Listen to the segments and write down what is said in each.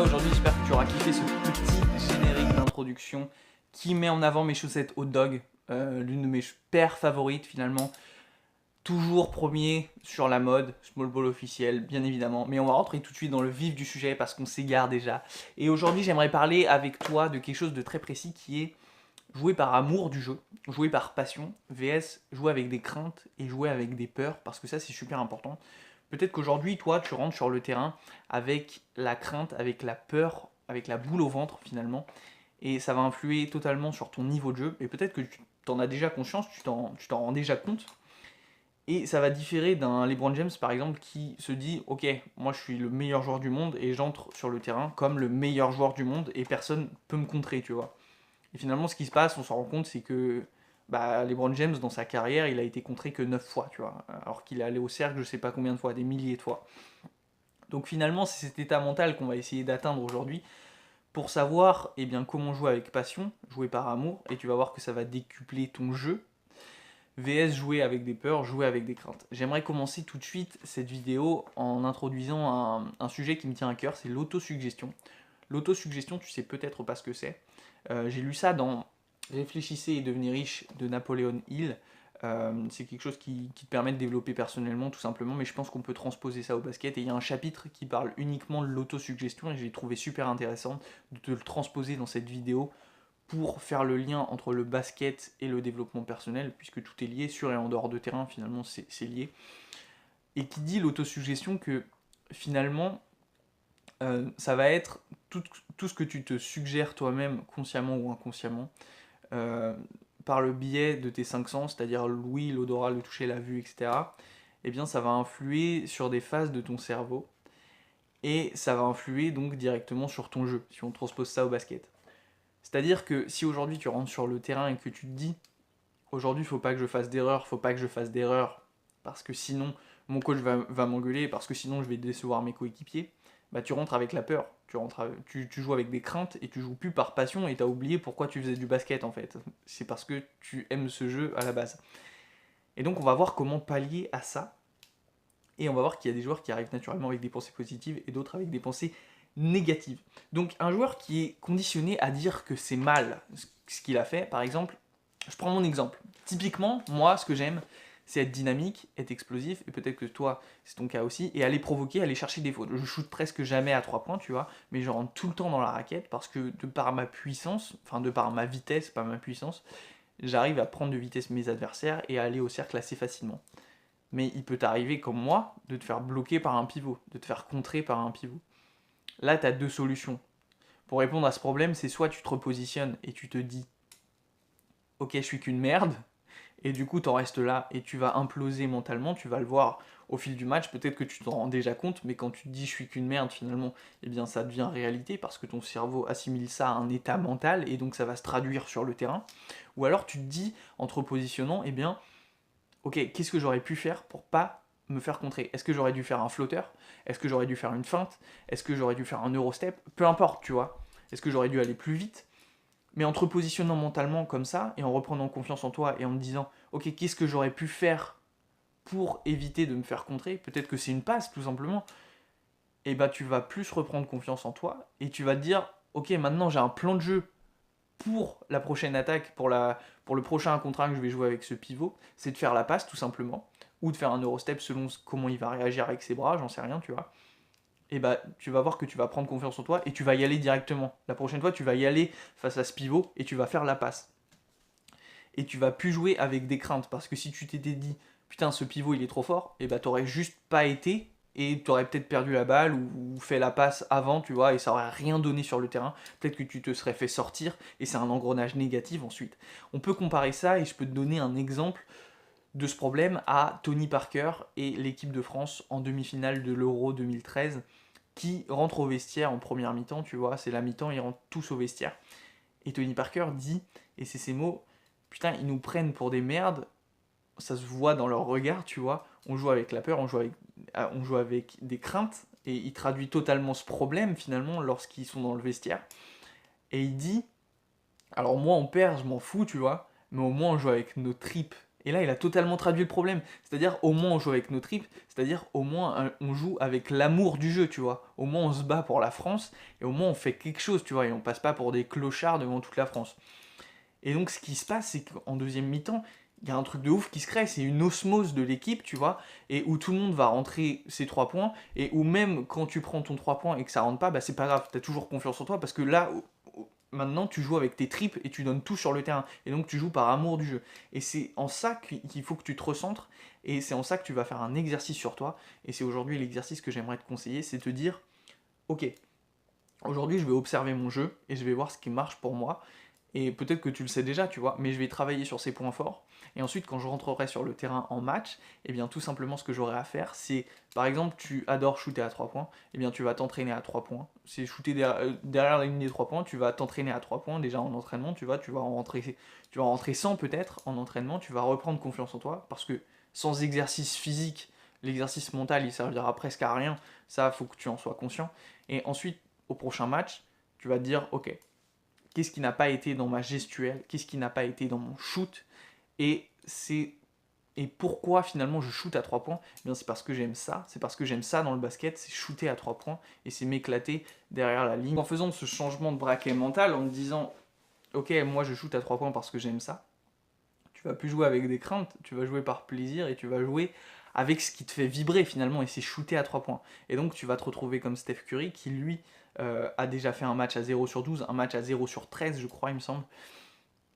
aujourd'hui, j'espère que tu auras kiffé ce petit générique d'introduction qui met en avant mes chaussettes hot dog, l'une de mes paires favorites finalement. Toujours premier sur la mode, small ball officiel, bien évidemment. Mais on va rentrer tout de suite dans le vif du sujet parce qu'on s'égare déjà. Et aujourd'hui, j'aimerais parler avec toi de quelque chose de très précis qui est jouer par amour du jeu, jouer par passion, vs jouer avec des craintes et jouer avec des peurs, parce que ça c'est super important. Peut-être qu'aujourd'hui, toi, tu rentres sur le terrain avec la crainte, avec la peur, avec la boule au ventre finalement, et ça va influer totalement sur ton niveau de jeu, et peut-être que tu t'en as déjà conscience, tu t'en rends déjà compte, et ça va différer d'un LeBron James par exemple qui se dit ok, moi je suis le meilleur joueur du monde et j'entre sur le terrain comme le meilleur joueur du monde et personne peut me contrer, tu vois. Et finalement, ce qui se passe, on s'en rend compte, c'est que LeBron James, dans sa carrière, il a été contré que 9 fois, tu vois. Alors qu'il est allé au cercle, je sais pas combien de fois, des milliers de fois. Donc finalement, c'est cet état mental qu'on va essayer d'atteindre aujourd'hui pour savoir comment jouer avec passion, jouer par amour, et tu vas voir que ça va décupler ton jeu, vs jouer avec des peurs, jouer avec des craintes. J'aimerais commencer tout de suite cette vidéo en introduisant un sujet qui me tient à cœur, c'est l'autosuggestion. L'autosuggestion, tu sais peut-être pas ce que c'est. J'ai lu ça dans Réfléchissez et devenez riche de Napoléon Hill. C'est quelque chose qui te permet de développer personnellement tout simplement, mais je pense qu'on peut transposer ça au basket. Et il y a un chapitre qui parle uniquement de l'autosuggestion et j'ai trouvé super intéressant de te le transposer dans cette vidéo pour faire le lien entre le basket et le développement personnel, puisque tout est lié, sur et en dehors de terrain, finalement c'est lié. Et qui dit l'autosuggestion que finalement ça va être tout ce que tu te suggères toi-même, consciemment ou inconsciemment, euh, par le biais de tes cinq sens, c'est-à-dire l'ouïe, l'odorat, le toucher, la vue, etc., eh bien ça va influer sur des phases de ton cerveau, et ça va influer donc directement sur ton jeu, si on transpose ça au basket. C'est-à-dire que si aujourd'hui tu rentres sur le terrain et que tu te dis, aujourd'hui il faut pas que je fasse d'erreur, faut pas que je fasse d'erreur, parce que sinon mon coach va m'engueuler, parce que sinon je vais décevoir mes coéquipiers, bah tu rentres avec la peur, tu joues avec des craintes et tu joues plus par passion et t'as oublié pourquoi tu faisais du basket en fait. C'est parce que tu aimes ce jeu à la base. Et donc on va voir comment pallier à ça, et on va voir qu'il y a des joueurs qui arrivent naturellement avec des pensées positives et d'autres avec des pensées négatives. Donc un joueur qui est conditionné à dire que c'est mal ce qu'il a fait, par exemple, je prends mon exemple. Typiquement, moi, ce que j'aime, c'est être dynamique, être explosif, et peut-être que toi, c'est ton cas aussi, et aller provoquer, aller chercher des fautes. Je shoot presque jamais à 3 points, tu vois, mais je rentre tout le temps dans la raquette parce que de par ma puissance, enfin de par ma vitesse, pas ma puissance, j'arrive à prendre de vitesse mes adversaires et à aller au cercle assez facilement. Mais il peut t'arriver, comme moi, de te faire bloquer par un pivot, de te faire contrer par un pivot. Là, tu as deux solutions. Pour répondre à ce problème, c'est soit tu te repositionnes et tu te dis ok, je suis qu'une merde, et du coup, t'en restes là et tu vas imploser mentalement, tu vas le voir au fil du match, peut-être que tu t'en rends déjà compte, mais quand tu te dis je suis qu'une merde finalement, eh bien ça devient réalité parce que ton cerveau assimile ça à un état mental et donc ça va se traduire sur le terrain. Ou alors tu te dis, en te repositionnant, eh bien, ok, qu'est-ce que j'aurais pu faire pour pas me faire contrer? Est-ce que j'aurais dû faire un flotteur? Est-ce que j'aurais dû faire une feinte? Est-ce que j'aurais dû faire un eurostep? Peu importe, tu vois. Est-ce que j'aurais dû aller plus vite? Mais en te repositionnant mentalement comme ça, et en reprenant confiance en toi, et en te disant, ok, qu'est-ce que j'aurais pu faire pour éviter de me faire contrer? Peut-être que c'est une passe, tout simplement. Et bah tu vas plus reprendre confiance en toi, et tu vas te dire, ok, maintenant j'ai un plan de jeu pour la prochaine attaque, pour le prochain contrat que je vais jouer avec ce pivot, c'est de faire la passe, tout simplement, ou de faire un eurostep selon comment il va réagir avec ses bras, j'en sais rien, tu vois. Et bah tu vas voir que tu vas prendre confiance en toi et tu vas y aller directement. La prochaine fois, tu vas y aller face à ce pivot et tu vas faire la passe. Et tu vas plus jouer avec des craintes parce que si tu t'étais dit putain ce pivot il est trop fort, et bah t'aurais juste pas été et t'aurais peut-être perdu la balle ou fait la passe avant, tu vois, et ça aurait rien donné sur le terrain. Peut-être que tu te serais fait sortir et c'est un engrenage négatif ensuite. On peut comparer ça et je peux te donner un exemple de ce problème à Tony Parker et l'équipe de France en demi-finale de l'Euro 2013 qui rentrent au vestiaire en première mi-temps, tu vois, c'est la mi-temps, ils rentrent tous au vestiaire. Et Tony Parker dit, et c'est ces mots, putain, ils nous prennent pour des merdes, ça se voit dans leur regard, tu vois, on joue avec la peur, on joue avec des craintes, et il traduit totalement ce problème finalement lorsqu'ils sont dans le vestiaire. Et il dit, alors moi on perd, je m'en fous, tu vois, mais au moins on joue avec nos tripes. Et là, il a totalement traduit le problème. C'est-à-dire, au moins, on joue avec nos tripes. C'est-à-dire, au moins, on joue avec l'amour du jeu, tu vois. Au moins, on se bat pour la France. Et au moins, on fait quelque chose, tu vois. Et on passe pas pour des clochards devant toute la France. Et donc, ce qui se passe, c'est qu'en deuxième mi-temps, il y a un truc de ouf qui se crée. C'est une osmose de l'équipe, tu vois. Et où tout le monde va rentrer ses 3 points. Et où même quand tu prends ton 3 points et que ça rentre pas, bah, c'est pas grave. T'as toujours confiance en toi. Parce que là, maintenant, tu joues avec tes tripes et tu donnes tout sur le terrain. Et donc, tu joues par amour du jeu. Et c'est en ça qu'il faut que tu te recentres. Et c'est en ça que tu vas faire un exercice sur toi. Et c'est aujourd'hui l'exercice que j'aimerais te conseiller. C'est te dire, ok, aujourd'hui, je vais observer mon jeu et je vais voir ce qui marche pour moi. Et peut-être que tu le sais déjà, tu vois, mais je vais travailler sur ces points forts. Et ensuite, quand je rentrerai sur le terrain en match, eh bien, tout simplement, ce que j'aurai à faire, c'est, par exemple, tu adores shooter à 3 points, eh bien, tu vas t'entraîner à 3 points. C'est shooter derrière la ligne des 3 points, tu vas t'entraîner à 3 points, déjà en entraînement, tu vas rentrer 100 peut-être en entraînement, tu vas reprendre confiance en toi, parce que sans exercice physique, l'exercice mental, il servira presque à rien. Ça, il faut que tu en sois conscient. Et ensuite, au prochain match, tu vas te dire, ok, qu'est-ce qui n'a pas été dans ma gestuelle, qu'est-ce qui n'a pas été dans mon shoot, et c'est et pourquoi finalement je shoot à 3 points. Eh bien, c'est parce que j'aime ça, c'est parce que j'aime ça dans le basket, c'est shooter à 3 points et c'est m'éclater derrière la ligne. En faisant ce changement de braquet mental, en me disant ok, moi je shoot à 3 points parce que j'aime ça, tu vas plus jouer avec des craintes, tu vas jouer par plaisir et tu vas jouer avec ce qui te fait vibrer finalement, et c'est shooter à 3 points. Et donc tu vas te retrouver comme Steph Curry qui lui a déjà fait un match à 0 sur 12, un match à 0 sur 13 je crois il me semble.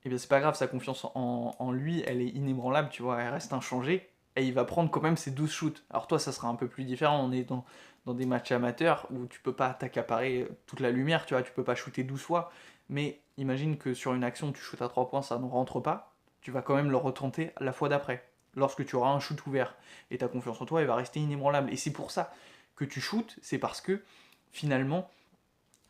Et bien c'est pas grave, sa confiance en lui elle est inébranlable, tu vois, elle reste inchangée, et il va prendre quand même ses 12 shoots. Alors toi ça sera un peu plus différent, on est dans des matchs amateurs où tu peux pas t'accaparer toute la lumière, tu vois, tu peux pas shooter 12 fois, mais imagine que sur une action tu shootes à 3 points, ça ne rentre pas, tu vas quand même le retenter la fois d'après, lorsque tu auras un shoot ouvert. Et ta confiance en toi, elle va rester inébranlable. Et c'est pour ça que tu shootes, c'est parce que finalement,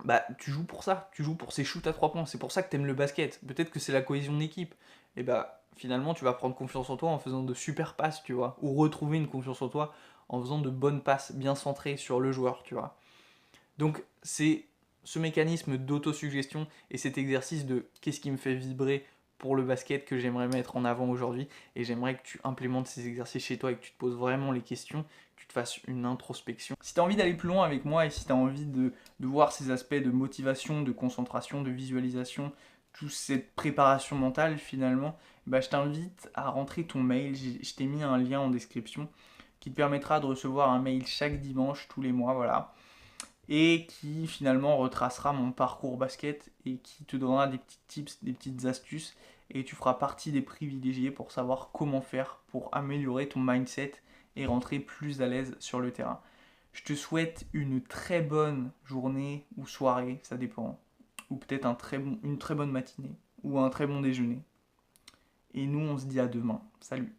bah, tu joues pour ça, tu joues pour ces shoots à 3 points. C'est pour ça que tu aimes le basket. Peut-être que c'est la cohésion d'équipe. Et bah, finalement, tu vas prendre confiance en toi en faisant de super passes, tu vois. Ou retrouver une confiance en toi en faisant de bonnes passes bien centrées sur le joueur, tu vois. Donc, c'est ce mécanisme d'autosuggestion et cet exercice de qu'est-ce qui me fait vibrer pour le basket que j'aimerais mettre en avant aujourd'hui. Et j'aimerais que tu implémentes ces exercices chez toi et que tu te poses vraiment les questions, que tu te fasses une introspection. Si tu as envie d'aller plus loin avec moi et si tu as envie de voir ces aspects de motivation, de concentration, de visualisation, toute cette préparation mentale finalement, bah, je t'invite à rentrer ton mail. Je t'ai mis un lien en description qui te permettra de recevoir un mail chaque dimanche, tous les mois, voilà, et qui finalement retracera mon parcours basket et qui te donnera des petits tips, des petites astuces, et tu feras partie des privilégiés pour savoir comment faire pour améliorer ton mindset et rentrer plus à l'aise sur le terrain. Je te souhaite une très bonne journée ou soirée, ça dépend, ou peut-être une très bonne matinée ou un très bon déjeuner. Et nous on se dit à demain. Salut.